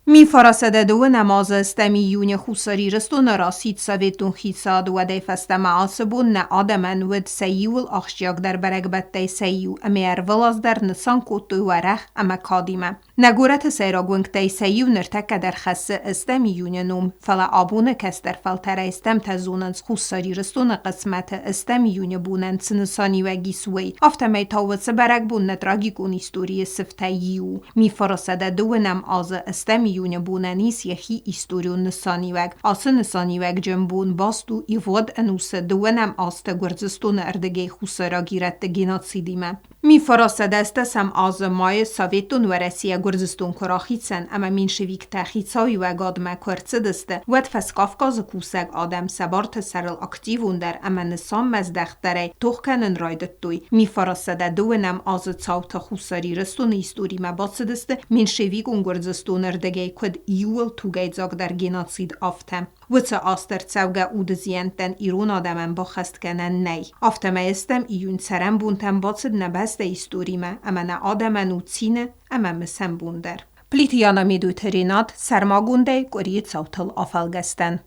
می فرستده دو نماز استمی یون خوسار ایرستون راسید سویتون خیساد و دیفست معاصبون نه آدمن ود سیول آخشیاک در برگبت سیو امیر ولاز در نسان کوتو و رخ اما کادیمه نگورت سیراگونگ تی سیو نرتک در خسه استمی یون نوم فلا آبونه کس در فلتر استم تزوننز خوسار ایرستون قسمت استمی یون بونن سنسانی و گیسوی افتمی تاوت برگ بون ندراگی کون استوری سفته یو می فرستده دو نماز استمی یون بوننیس یخی استوریو نسانی وگ آس نسانی وگ جنبون باستو ایواد انوس دوونم آست گرزستون اردگی خوسارا گیرت گیناتسیدیمه می فرستده است سم آزمای سویتون و رسیه گرزستون کراخیتسن اما مین شویک تخیتسای و گادمه کرچه دسته ود فسکافکاز کوسگ آدم سبارت سرل اکتیوون در اما نسان مزدختره توخکنن رایدت دوی می فرستده دوونم آز چاوت خوساری رستون ایستوری مباسه دسته مین شویک اون گرزستون اردگی کد ایول توگیزاگ در گیناتسید آفتم وچه آستر چوگه اود زینتن ایرون آدمن با خست کنن نی آفتمه استم ایون سرم بونتن باسد نبسته ایستوریمه اما نه آدمن و چینه اما مسن بوندر پلیتیانا میدو ترینات سرماگونده گوری چوتل آفلگستن